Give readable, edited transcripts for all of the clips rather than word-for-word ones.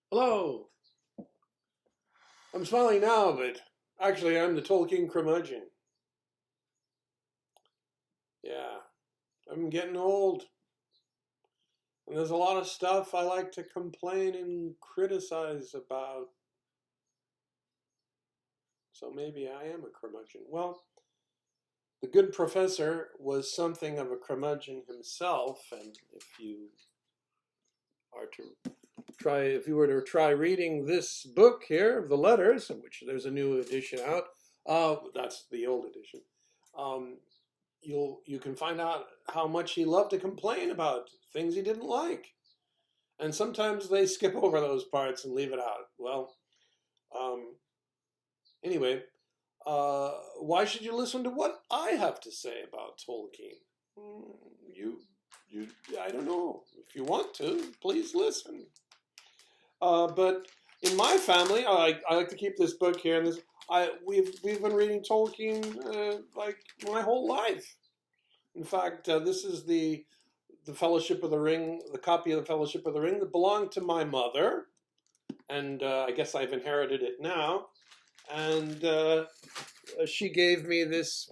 Hello. I'm smiling now, but actually I'm the Tolkien Curmudgeon. Yeah, I'm getting old. And there's a lot of stuff I like to complain and criticize about. So maybe I am a curmudgeon. Well, the good professor was something of a curmudgeon himself, and if you were to try reading this book here, the letters, which there's a new edition out, that's the old edition. Um, you can find out how much he loved to complain about things he didn't like, and sometimes they skip over those parts and leave it out. Well, um, anyway, why should you listen to what I have to say about Tolkien? You, you, I don't know. If you want to, please listen. But in my family, I like to keep this book here, and we've been reading Tolkien like my whole life. In fact, this is the Fellowship of the Ring, the copy of the Fellowship of the Ring that belonged to my mother, and I guess I've inherited it now. And she gave me this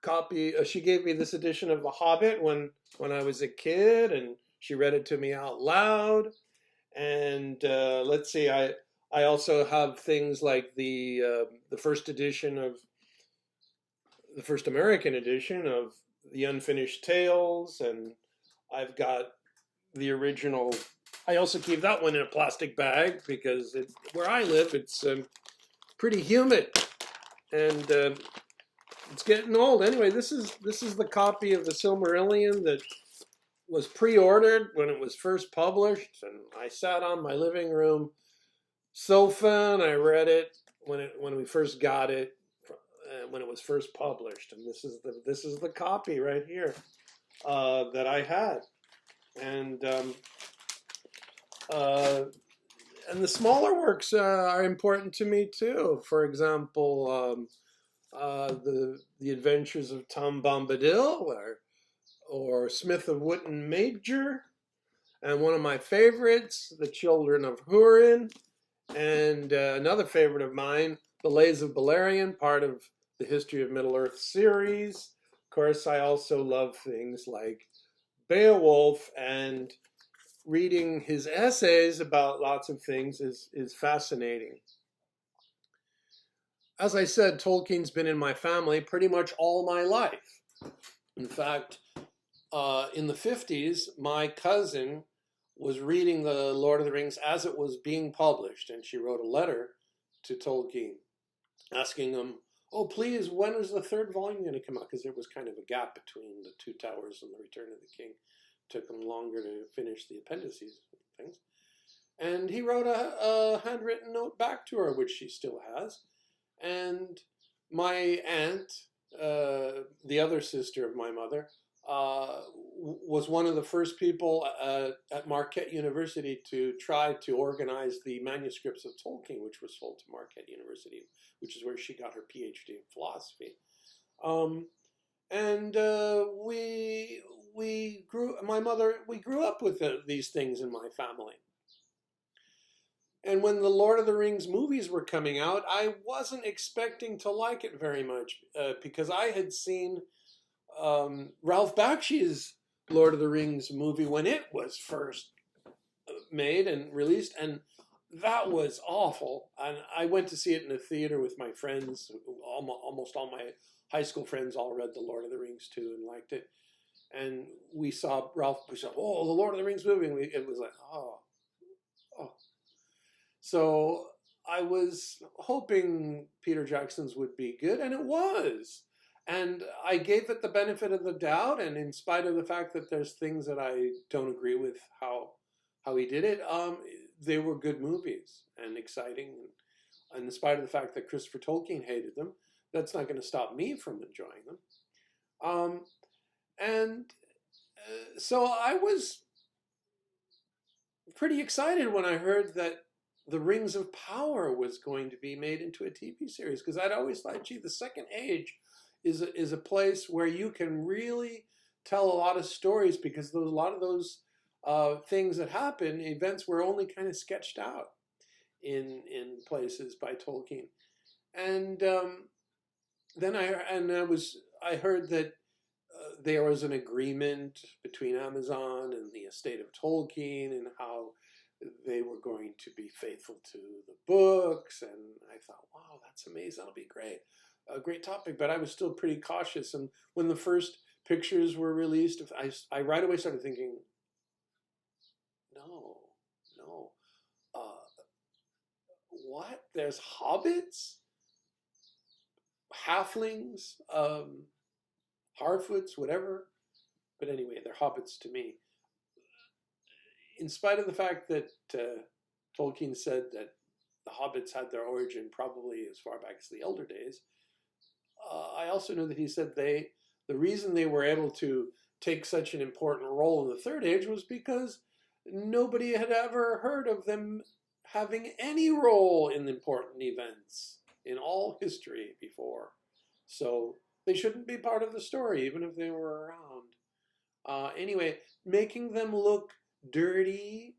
copy. She gave me this edition of The Hobbit when I was a kid, and she read it to me out loud. And let's see, I also have things like the first edition of the first American edition of the Unfinished Tales, and I've got the original. I also keep that one in a plastic bag because where I live, it's pretty humid and it's getting old. Anyway, this is the copy of the Silmarillion that was pre-ordered when it was first published, and I sat on my living room sofa and I read it when we first got it, when it was first published. And this is the copy right here that I had, and uh, and the smaller works are important to me too. For example, the Adventures of Tom Bombadil, or Smith of Wootton Major, and one of my favorites, The Children of Húrin, and another favorite of mine, The Lays of Beleriand, part of the History of Middle-earth series. Of course, I also love things like Beowulf, and reading his essays about lots of things is fascinating. As I said, Tolkien's been in my family pretty much all my life. In fact, in the 50s, my cousin was reading The Lord of the Rings as it was being published, and she wrote a letter to Tolkien asking him, oh, please, when is the third volume going to come out? Because there was kind of a gap between The Two Towers and The Return of the King. It took him longer to finish the appendices and things. And he wrote a handwritten note back to her, which she still has. And my aunt, the other sister of my mother, was one of the first people at Marquette University to try to organize the manuscripts of Tolkien, which was sold to Marquette University, which is where she got her PhD in philosophy. And we grew up with these things in my family. And when the Lord of the Rings movies were coming out, I wasn't expecting to like it very much because I had seen Ralph Bakshi's Lord of the Rings movie when it was first made and released, and that was awful. And I went to see it in the theater with my friends. Almost all my high school friends all read the Lord of the Rings too and liked it. And we saw Ralph. We said, "Oh, the Lord of the Rings movie!" And it was like, oh. So I was hoping Peter Jackson's would be good, and it was. And I gave it the benefit of the doubt, and in spite of the fact that there's things that I don't agree with how he did it, they were good movies and exciting. And in spite of the fact that Christopher Tolkien hated them, that's not going to stop me from enjoying them. Um, and so I was pretty excited when I heard that the Rings of Power was going to be made into a TV series, because I'd always thought, gee, the Second Age is a place where you can really tell a lot of stories, because a lot of those things that happen, events were only kind of sketched out in places by Tolkien. And then I heard that there was an agreement between Amazon and the estate of Tolkien and how they were going to be faithful to the books. And I thought, wow, that's amazing. That'll be great. A great topic. But I was still pretty cautious. And when the first pictures were released, I right away started thinking, no, no. What? There's hobbits? Halflings? Harfoots? Whatever? But anyway, they're hobbits to me. In spite of the fact that Tolkien said that the hobbits had their origin probably as far back as the Elder Days, I also know that he said the reason they were able to take such an important role in the Third Age was because nobody had ever heard of them having any role in important events in all history before. So they shouldn't be part of the story, even if they were around. Anyway, making them look dirty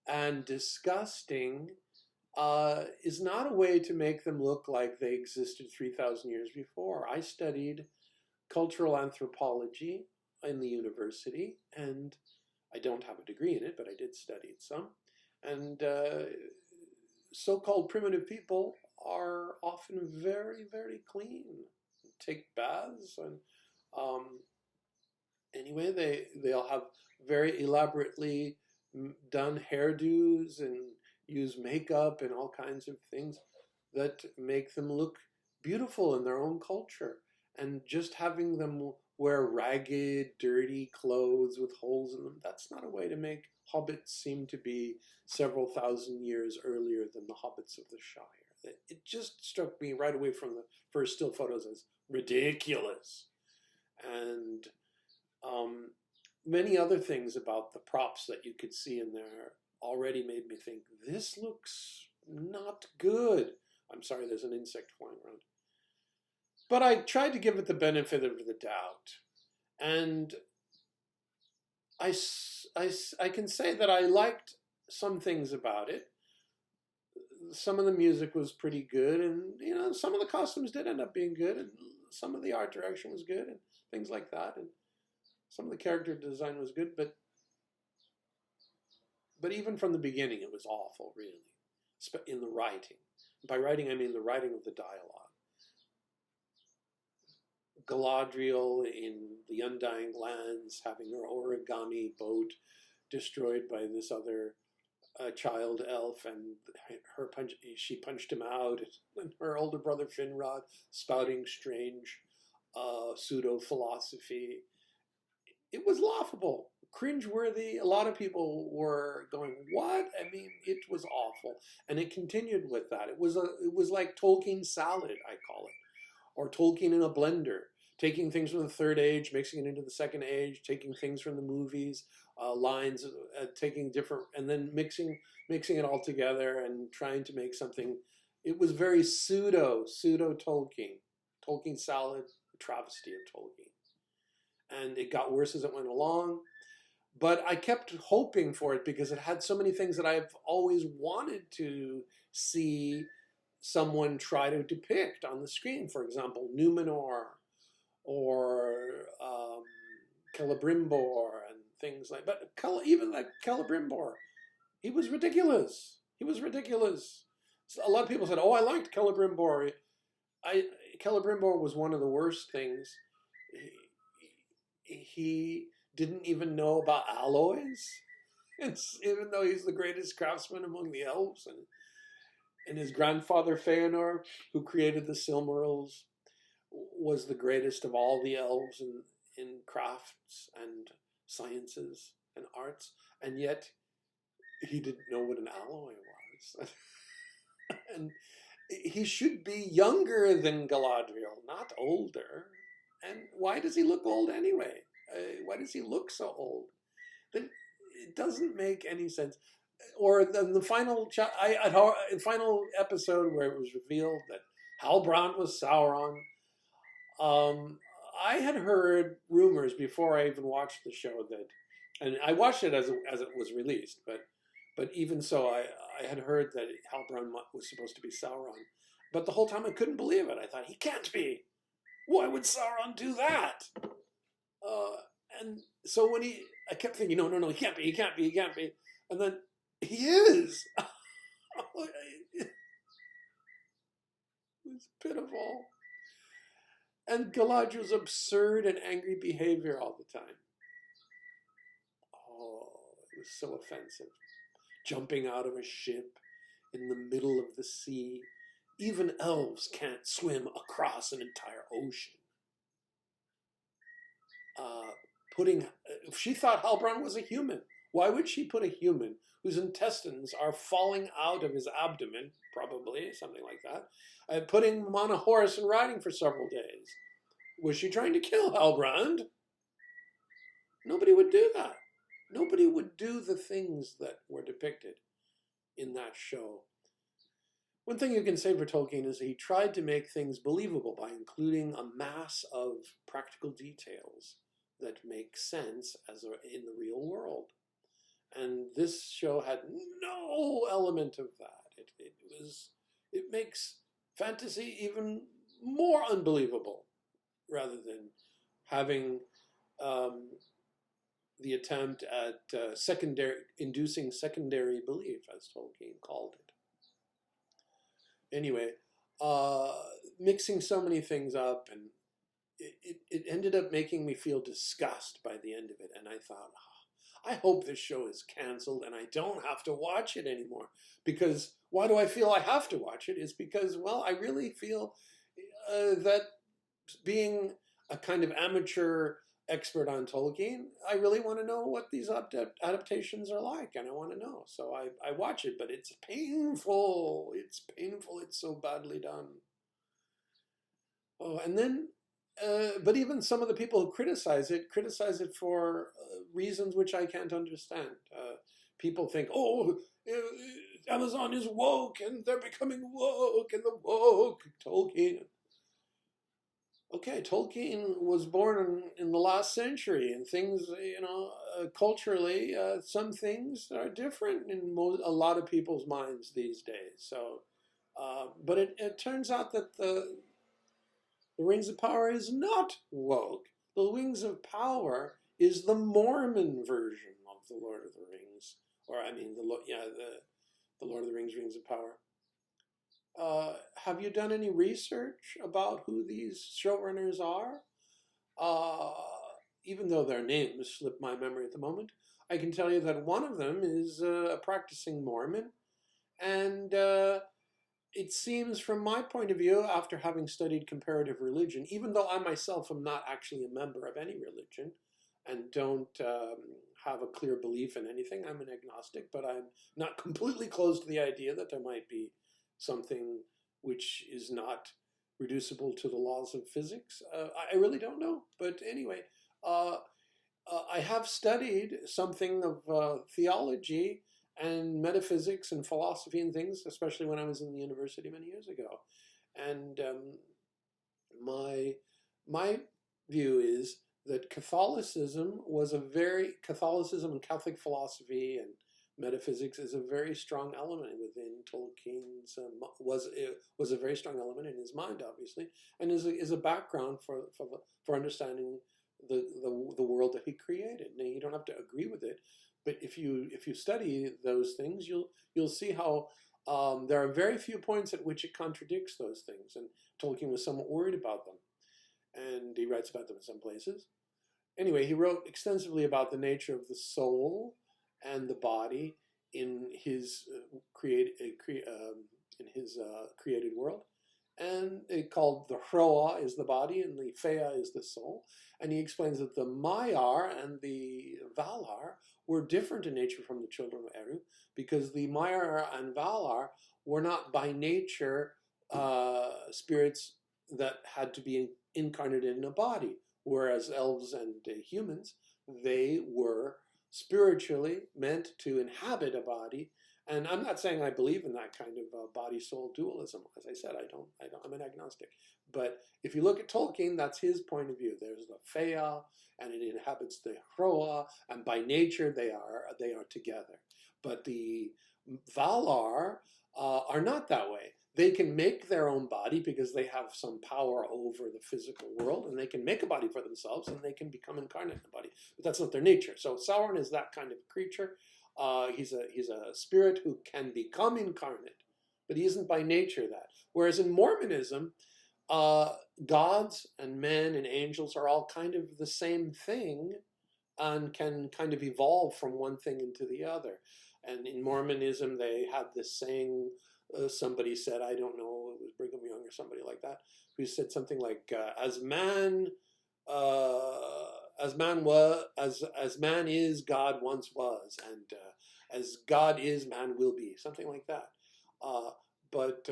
and disgusting is not a way to make them look like they existed 3,000 years before. I studied cultural anthropology in the university, and I don't have a degree in it, but I did study it some. And so-called primitive people are often very, very clean, take baths, and anyway, they'll have very elaborately done hairdos and use makeup and all kinds of things that make them look beautiful in their own culture. And just having them wear ragged, dirty clothes with holes in them, that's not a way to make hobbits seem to be several thousand years earlier than the hobbits of the Shire. It just struck me right away from the first still photos as ridiculous. And many other things about the props that you could see in there already made me think, this looks not good. I'm sorry, there's an insect flying around. But I tried to give it the benefit of the doubt. And I can say that I liked some things about it. Some of the music was pretty good, and some of the costumes did end up being good, and some of the art direction was good, and things like that, and some of the character design was good, but even from the beginning it was awful, really, in the writing. By writing, I mean the writing of the dialogue. Galadriel in the Undying Lands having her origami boat destroyed by this other child elf, and she punched him out, and her older brother Finrod spouting strange pseudo-philosophy. It was laughable, cringeworthy. A lot of people were going, what? I mean, it was awful. And it continued with that. It was like Tolkien salad, I call it. Or Tolkien in a blender. Taking things from the Third Age, mixing it into the Second Age, taking things from the movies, lines, taking different, and then mixing it all together and trying to make something. It was very pseudo Tolkien. Tolkien salad, a travesty of Tolkien. And it got worse as it went along. But I kept hoping for it because it had so many things that I've always wanted to see someone try to depict on the screen. For example, Numenor, or Celebrimbor, and things like. But even like Celebrimbor, he was ridiculous. He was ridiculous. So a lot of people said, "Oh, I liked Celebrimbor." Celebrimbor was one of the worst things. He didn't even know about alloys, even though he's the greatest craftsman among the elves, and his grandfather Feanor, who created the Silmarils, was the greatest of all the elves in crafts and sciences and arts, and yet he didn't know what an alloy was. And he should be younger than Galadriel, not older. And why does he look old anyway? Why does he look so old? It doesn't make any sense. Or the final final episode where it was revealed that Halbrand was Sauron. I had heard rumors before I even watched the show that And I watched it as it was released, but even so, I had heard that Halbrand was supposed to be Sauron, but the whole time I couldn't believe it. I thought he can't be. Why would Sauron do that? Uh, and so I kept thinking, no, no, no, he can't be, he can't be, he can't be, and then he is. It was pitiful. And Galadriel's absurd and angry behavior all the time. Oh, it was so offensive. Jumping out of a ship in the middle of the sea. Even elves can't swim across an entire ocean. If she thought Halbrand was a human, why would she put a human whose intestines are falling out of his abdomen, probably, something like that, putting him on a horse and riding for several days? Was she trying to kill Halbrand? Nobody would do that. Nobody would do the things that were depicted in that show. One thing you can say for Tolkien is he tried to make things believable by including a mass of practical details that make sense in the real world. And this show had no element of that. It makes fantasy even more unbelievable, rather than having the attempt at inducing secondary belief, as Tolkien called it. Anyway, mixing so many things up, and it ended up making me feel disgust by the end of it. And I thought, I hope this show is canceled and I don't have to watch it anymore. Because why do I feel I have to watch it? Is because, well, I really feel that being a kind of amateur expert on Tolkien, I really want to know what these adaptations are like, and I want to know. So I watch it, but it's painful. It's painful. It's so badly done. Oh, and then, but even some of the people who criticize it for reasons which I can't understand. People think, oh, Amazon is woke, and they're becoming woke, and the woke Tolkien. Okay, Tolkien was born in the last century, and things, culturally, some things are different in a lot of people's minds these days. So, but it turns out that the Rings of Power is not woke. The Rings of Power is the Mormon version of the Lord of the Rings, or I mean, the Lord of the Rings, Rings of Power. Have you done any research about who these showrunners are? Even though their names slip my memory at the moment, I can tell you that one of them is a practicing Mormon. And it seems, from my point of view, after having studied comparative religion, even though I myself am not actually a member of any religion and don't have a clear belief in anything, I'm an agnostic, but I'm not completely closed to the idea that there might be something which is not reducible to the laws of physics. I really don't know. But anyway, I have studied something of theology and metaphysics and philosophy and things, especially when I was in the university many years ago. And my view is that Catholicism and Catholic philosophy and metaphysics is a very strong element within Tolkien's, was a very strong element in his mind, obviously, and is a background for understanding the world that he created. Now, you don't have to agree with it, but if you study those things, you'll see how there are very few points at which it contradicts those things, and Tolkien was somewhat worried about them, and he writes about them in some places. Anyway, he wrote extensively about the nature of the soul and the body in his created world, and it called the Hroa is the body and the Fea is the soul. And he explains that the Maiar and the Valar were different in nature from the children of Eru, because the Maiar and Valar were not by nature spirits that had to be incarnated in a body, whereas elves and humans, they were spiritually meant to inhabit a body And I'm not saying I believe in that kind of body-soul dualism. As I said, I'm an agnostic. But if you look at Tolkien, that's his point of view. There's the Fea, and it inhabits the Hroa, and by nature they are together. But the Valar are not that way. They can make their own body because they have some power over the physical world, and they can make a body for themselves, and they can become incarnate in a body. But that's not their nature. So Sauron is that kind of creature. He's a spirit who can become incarnate, but he isn't by nature that. Whereas in Mormonism, gods and men and angels are all kind of the same thing and can kind of evolve from one thing into the other. And in Mormonism, they had this saying, somebody said, I don't know, it was Brigham Young or somebody like that, who said something like, as man is, God once was, and as God is, man will be, something like that. But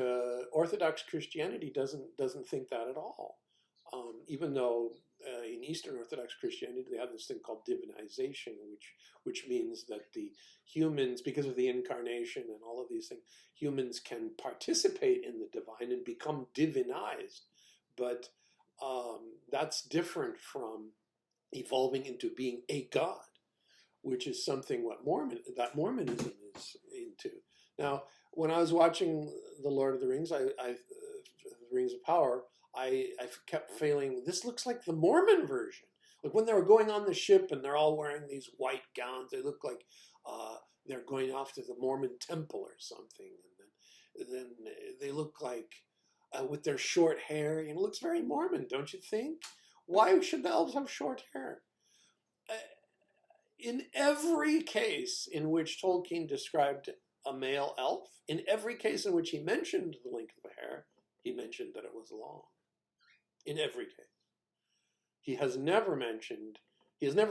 Orthodox Christianity doesn't think that at all. Even though in Eastern Orthodox Christianity they have this thing called divinization, which means that the humans, because of the incarnation and all of these things, humans can participate in the divine and become divinized. But that's different from evolving into being a god, which is something that Mormonism is into. Now, when I was watching The Lord of the Rings, The Rings of Power, I kept feeling, this looks like the Mormon version. Like when they were going on the ship and they're all wearing these white gowns, they look like they're going off to the Mormon temple or something. And then they look like, with their short hair, it looks very Mormon, don't you think? Why should the elves have short hair? In every case in which Tolkien described a male elf, in every case in which he mentioned the length of the hair, he mentioned that it was long. In every case. He has never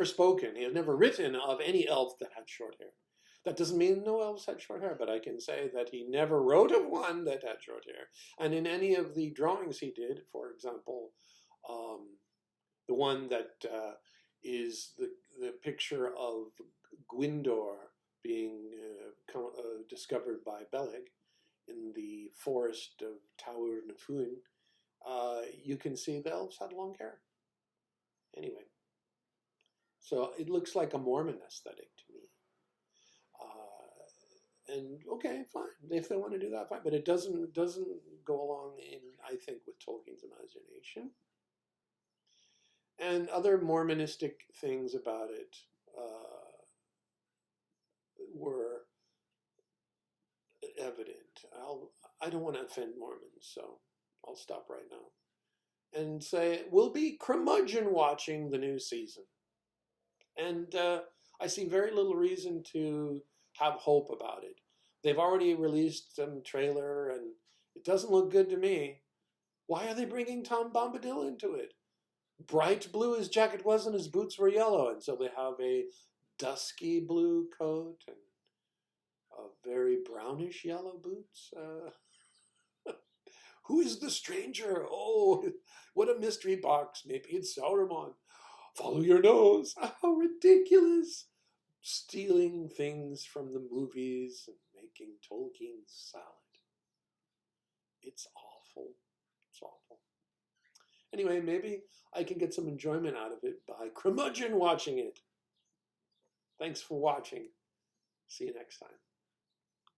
spoken, he has never written of any elf that had short hair. That doesn't mean no elves had short hair, but I can say that he never wrote of one that had short hair. And in any of the drawings he did, for example, the one that is the picture of Gwyndor being discovered by Beleg in the forest of Taur Nafun, you can see the elves had long hair. Anyway, so it looks like a Mormon aesthetic to me. And okay, fine. If they want to do that, fine. But it doesn't go along I think, with Tolkien's imagination. And other Mormonistic things about it were evident. I don't want to offend Mormons, so I'll stop right now and say we'll be curmudgeon watching the new season. And I see very little reason to have hope about it. They've already released some trailer, and it doesn't look good to me. Why are they bringing Tom Bombadil into it? Bright blue his jacket was and his boots were yellow, and so they have a dusky blue coat and a very brownish yellow boots. Who is the stranger? Oh, what a mystery box. Maybe it's Sauron. Follow your nose. How ridiculous. Stealing things from the movies and making Tolkien's salad. It's awful. It's awful. Anyway, maybe I can get some enjoyment out of it by curmudgeon watching it. Thanks for watching. See you next time.